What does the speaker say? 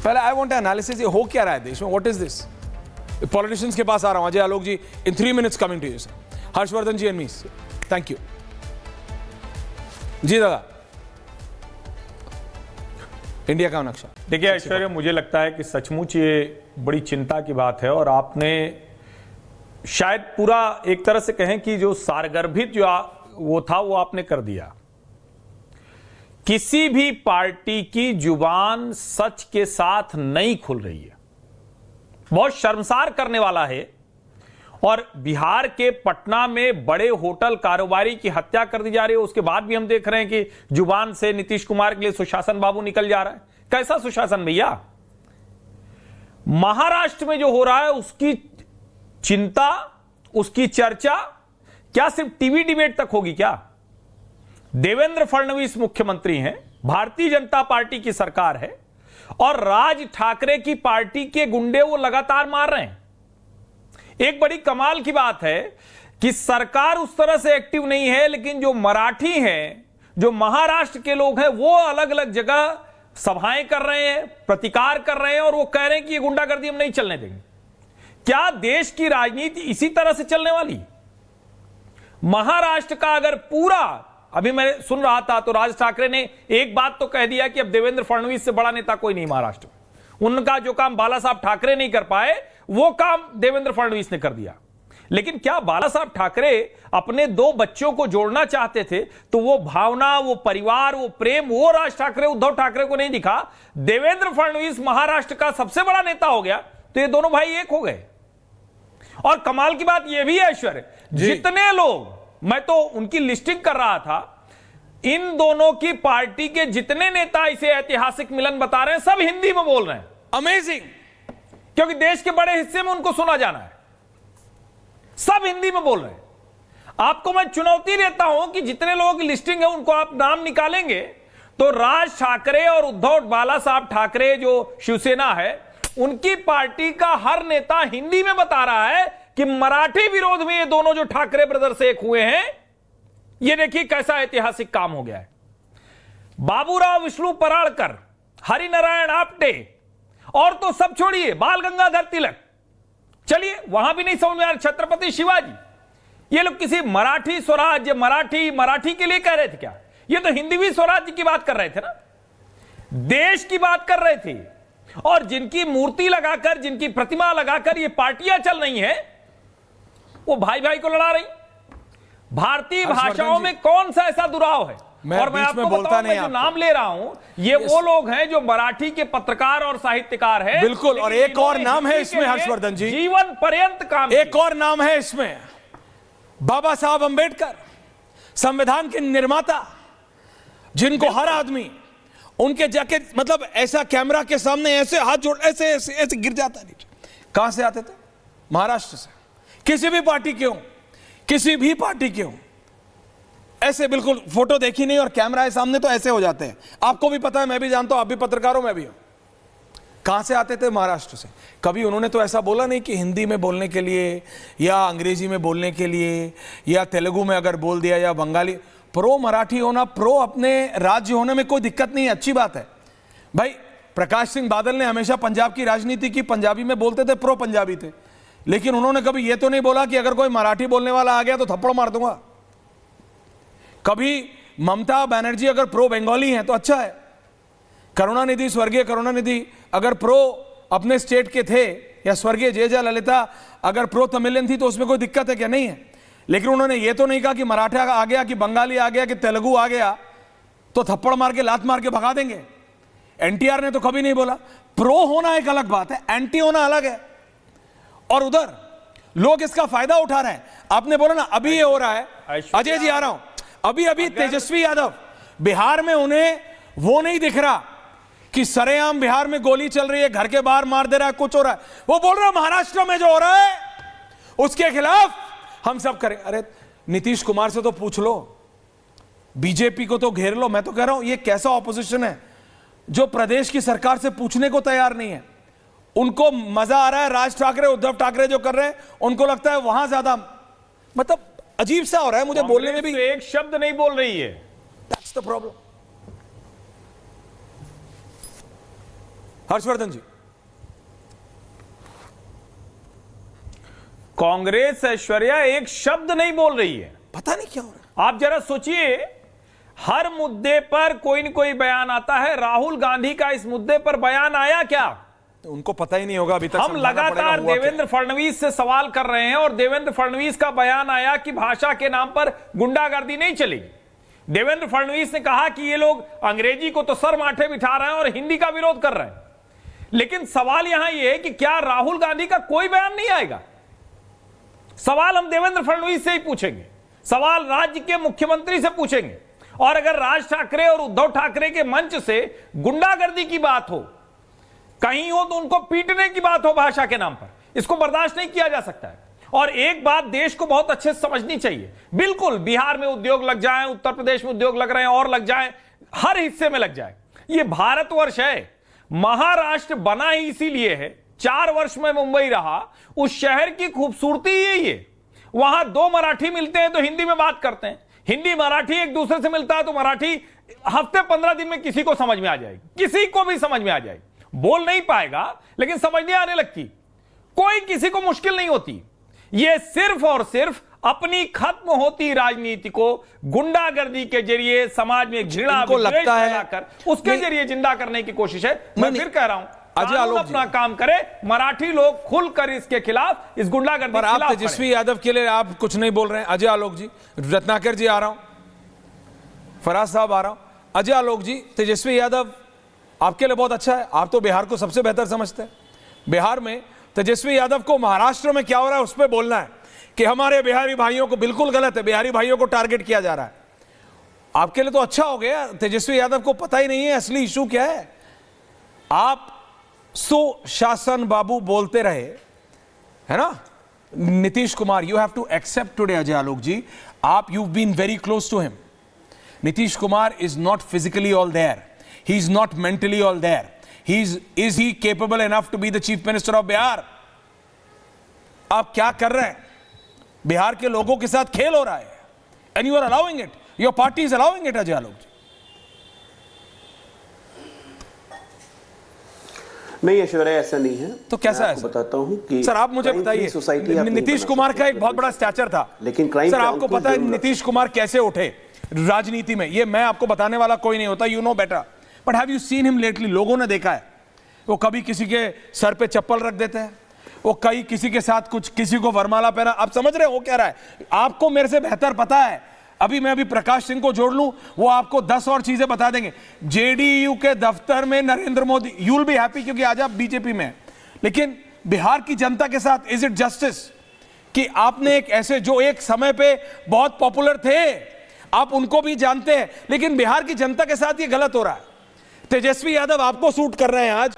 पहले I want analysis, ये हो क्या रहा है देश में, व्हाट इज दिस? पॉलिटिशियंस के पास आ रहा हूं, Ajay Alok ji in 3 minutes coming to you sir, Harshvardhan ji and me, thank you ji. दादा, इंडिया का नक्शा देखिए ऐश्वर्या, मुझे लगता है कि सचमुच ये बड़ी चिंता की बात है और आपने शायद पूरा एक तरह से कहें कि जो सारगर्भित जो वो था वो आपने कर दिया। किसी भी पार्टी की जुबान सच के साथ नहीं खुल रही है, बहुत शर्मसार करने वाला है। और बिहार के पटना में बड़े होटल कारोबारी की हत्या कर दी जा रही है, उसके बाद भी हम देख रहे हैं कि जुबान से नीतीश कुमार के लिए सुशासन बाबू निकल जा रहा है। कैसा सुशासन भैया? महाराष्ट्र में जो हो रहा है उसकी चिंता, उसकी चर्चा क्या सिर्फ टीवी डिबेट तक होगी क्या? देवेंद्र फडणवीस मुख्यमंत्री हैं, भारतीय जनता पार्टी की सरकार है और राज ठाकरे की पार्टी के गुंडे वो लगातार मार रहे हैं। एक बड़ी कमाल की बात है कि सरकार उस तरह से एक्टिव नहीं है, लेकिन जो मराठी हैं, जो महाराष्ट्र के लोग हैं, वो अलग अलग जगह सभाएं कर रहे हैं, प्रतिकार कर रहे हैं और वो कह रहे हैं कि ये गुंडागर्दी हम नहीं चलने देंगे। क्या देश की राजनीति इसी तरह से चलने वाली? महाराष्ट्र का अगर पूरा, अभी मैं सुन रहा था तो राज ठाकरे ने एक बात तो कह दिया कि अब देवेंद्र फडणवीस से बड़ा नेता कोई नहीं महाराष्ट्र में। उनका जो काम बाला साहब ठाकरे नहीं कर पाए वो काम देवेंद्र फडणवीस ने कर दिया। लेकिन क्या बाला साहब ठाकरे अपने 2 बच्चों को जोड़ना चाहते थे तो वो भावना, वो परिवार, वो प्रेम, वो राज ठाकरे उद्धव ठाकरे को नहीं दिखा। देवेंद्र फडणवीस महाराष्ट्र का सबसे बड़ा नेता हो गया तो ये दोनों भाई एक हो गए। और कमाल की बात यह भी है ऐश्वर्य, जितने लोग, मैं तो उनकी लिस्टिंग कर रहा था, इन दोनों की पार्टी के जितने नेता इसे ऐतिहासिक मिलन बता रहे हैं सब हिंदी में बोल रहे हैं। अमेजिंग, क्योंकि देश के बड़े हिस्से में उनको सुना जाना है, सब हिंदी में बोल रहे हैं। आपको मैं चुनौती देता हूं कि जितने लोगों की लिस्टिंग है उनको आप नाम निकालेंगे तो राज ठाकरे और उद्धव बाला साहब ठाकरे जो शिवसेना है उनकी पार्टी का हर नेता हिंदी में बता रहा है कि मराठी विरोध में ये दोनों जो ठाकरे ब्रदर्स एक हुए हैं। ये देखिए कैसा ऐतिहासिक काम हो गया है। बाबूराव विष्णु पराड़कर, हरिनारायण आप्टे और तो सब छोड़िए, बाल गंगाधर तिलक, चलिए वहां भी नहीं समझ में आ रहा, छत्रपति शिवाजी, ये लोग किसी मराठी स्वराज्य, मराठी के लिए कह रहे थे क्या? ये तो हिंदवी स्वराज्य की बात कर रहे थे ना, देश की बात कर रहे थे। और जिनकी मूर्ति लगाकर, जिनकी प्रतिमा लगाकर ये पार्टियां चल रही हैं, वो भाई भाई को लड़ा रही। भारतीय भाषाओं में कौन सा ऐसा दुराव है? और मैं आपको बताऊं, मैं जो नाम ले रहा हूं ये वो लोग हैं जो मराठी के पत्रकार और साहित्यकार हैं। बिल्कुल, और एक और नाम है इसमें हर्षवर्धन जी, जीवन पर्यंत काम, एक और नाम है इसमें, बाबा साहब अंबेडकर, संविधान के निर्माता, जिनको हर आदमी उनके जाके मतलब ऐसा कैमरा के सामने ऐसे हाथ जोड़ ऐसे ऐसे ऐसे गिर जाता नीचे। कहां से आते थे? महाराष्ट्र से। किसी भी पार्टी के हो, किसी भी पार्टी के हो, ऐसे बिल्कुल फोटो देखी नहीं और कैमरा है सामने तो ऐसे हो जाते हैं। आपको भी पता है, मैं भी जानता हूं, आप भी पत्रकार हो, मैं भी हूं। कहां से आते थे? महाराष्ट्र से। कभी उन्होंने तो ऐसा बोला नहीं कि हिंदी में बोलने के लिए या अंग्रेजी में बोलने के लिए या तेलुगु में अगर बोल दिया या बंगाली। प्रो मराठी होना, प्रो अपने राज्य होने में कोई दिक्कत नहीं है, अच्छी बात है भाई। प्रकाश सिंह बादल ने हमेशा पंजाब की राजनीति की, पंजाबी में बोलते थे, प्रो पंजाबी थे, लेकिन उन्होंने कभी यह तो नहीं बोला कि अगर कोई मराठी बोलने वाला आ गया तो थप्पड़ मार दूंगा। कभी ममता बनर्जी अगर प्रो बंगाली हैं तो अच्छा है, करुणानिधि, स्वर्गीय करुणानिधि अगर प्रो अपने स्टेट के थे, या स्वर्गीय जयजा ललिता अगर प्रो तमिलियन थी तो उसमें कोई दिक्कत है क्या? नहीं है। लेकिन उन्होंने ये तो नहीं कहा कि मराठा आ गया, कि बंगाली आ गया, कि तेलुगु आ गया तो थप्पड़ मार के, लात मार के भगा देंगे। एनटीआर ने तो कभी नहीं बोला। प्रो होना एक अलग बात है, एंटी होना अलग है। और उधर लोग इसका फायदा उठा रहे हैं। आपने बोला ना अभी ये हो रहा है, अजय जी आ रहा हूं, अभी तेजस्वी यादव बिहार में, उन्हें वो नहीं दिख रहा कि सरेआम बिहार में गोली चल रही है, घर के बाहर मार दे रहा है, कुछ हो रहा है। वो बोल रहे हैं महाराष्ट्र में जो हो रहा है उसके खिलाफ हम सब करें। अरे नीतीश कुमार से तो पूछ लो, बीजेपी को तो घेर लो। मैं तो कह रहा हूं ये कैसा ऑपोजिशन है जो प्रदेश की सरकार से पूछने को तैयार नहीं है। उनको मजा आ रहा है, राज ठाकरे, उद्धव ठाकरे जो कर रहे हैं, उनको लगता है वहां ज्यादा, मतलब अजीब सा हो रहा है मुझे बोलने में भी। एक शब्द नहीं बोल रही है, दैट्स द प्रॉब्लम। हर्षवर्धन जी। कांग्रेस ऐश्वर्या एक शब्द नहीं बोल रही है। पता नहीं क्या हो रहा आप जरा सोचिए, हर मुद्दे पर कोई न कोई बयान आता है। राहुल गांधी का इस मुद्दे पर बयान आया क्या? है, उनको पता ही नहीं होगा अभी तक। हम समझाना पड़ेगा लगातार हुआ क्या। देवेंद्र फडणवीस से सवाल कर रहे हैं और देवेंद्र फडणवीस का बयान आया कि भाषा के नाम पर गुंडागर्दी नहीं चलेगी। देवेंद्र फडणवीस ने कहा कि ये लोग अंग्रेजी को तो सर माथे बिठा रहे हैं और हिंदी का विरोध कर रहे हैं। लेकिन सवाल यहां यह है कि क्या राहुल गांधी का कोई बयान नहीं आएगा? सवाल हम देवेंद्र फडणवीस से ही पूछेंगे, सवाल राज्य के मुख्यमंत्री से पूछेंगे। और अगर राज ठाकरे और उद्धव ठाकरे के मंच से गुंडागर्दी की बात हो, कहीं हो तो उनको पीटने की बात हो भाषा के नाम पर, इसको बर्दाश्त नहीं किया जा सकता है। और एक बात देश को बहुत अच्छे से समझनी चाहिए, बिल्कुल बिहार में उद्योग लग जाए, उत्तर प्रदेश में उद्योग लग रहे हैं और लग जाए, हर हिस्से में लग जाए, ये भारतवर्ष है। महाराष्ट्र बना ही इसीलिए है। 4 वर्ष में मुंबई रहा, उस शहर की खूबसूरती यही है। वहां दो मराठी मिलते हैं तो हिंदी में बात करते हैं, हिंदी मराठी एक दूसरे से मिलता है तो मराठी हफ्ते 15 दिन में किसी को समझ में आ जाएगी, किसी को भी समझ में आ जाएगी। बोल नहीं पाएगा लेकिन समझने आने लगती, कोई किसी को मुश्किल नहीं होती। यह सिर्फ और सिर्फ अपनी खत्म होती राजनीति को गुंडागर्दी के जरिए समाज में घृणा विद्वेष फैलाकर उसके जरिए जिंदा करने की कोशिश है। मैं फिर कह रहा हूं, अजय आलोक अपना काम करे, मराठी लोग खुलकर इसके खिलाफ, इस गुंडागर्दी पर के आप खिलाफ तेजस्वी यादव के लिए आप कुछ नहीं बोल रहे हैं। अजय आलोक जी, रत्नाकर जी आ रहा हूं, फराज साहब आ रहा हूं। अजय आलोक जी, तेजस्वी यादव आपके लिए बहुत अच्छा है, आप तो बिहार को सबसे बेहतर समझते हैं। बिहार में तेजस्वी यादव को महाराष्ट्र में क्या हो रहा है उस पर बोलना है कि हमारे बिहारी भाइयों को, बिल्कुल गलत है, बिहारी भाइयों को टारगेट किया जा रहा है। आपके लिए तो अच्छा हो गया, तेजस्वी यादव को पता ही नहीं है असली इशू क्या है। आप सुशासन बाबू बोलते रहे, है ना। Nitish Kumar, you have to accept today Ajay Alok ji, आप you been very close to him. Nitish Kumar is not physically all there, he is not mentally all there. Is he capable enough to be the chief minister of Bihar? आप क्या कर रहे हैं? बिहार के लोगों के साथ खेल हो रहा है, and you are allowing it. Your party is allowing it, Ajay Alok जी। नहीं ऐश्वर्या, ऐसा नहीं है। तो कैसा है? बताता हूं कि सर आप मुझे बताइए, नीतीश कुमार का एक बहुत बड़ा स्टैचर था, लेकिन सर आपको पता है नीतीश कुमार कैसे उठे राजनीति में? ये मैं आपको बताने वाला कोई नहीं होता, you know better. But have you seen him lately? लोगों ने देखा है, वो कभी किसी के सर पे चप्पल रख देते हैं, वो कहीं किसी के साथ कुछ, किसी को वरमाला पहना। आप समझ रहे हो क्या रहा है? आपको मेरे से बेहतर पता है। अभी प्रकाश सिंह को जोड़ लूं, वो आपको 10 और चीजें बता देंगे। जेडीयू के दफ्तर में Narendra Modi, you will be happy क्योंकि आज आप बीजेपी में हैं, लेकिन बिहार की जनता के साथ इज इट जस्टिस कि आपने एक ऐसे जो एक समय पे बहुत पॉपुलर थे, आप उनको भी जानते हैं, लेकिन बिहार की जनता के साथ ये गलत हो रहा है। तेजस्वी यादव आपको सूट कर रहे हैं आज,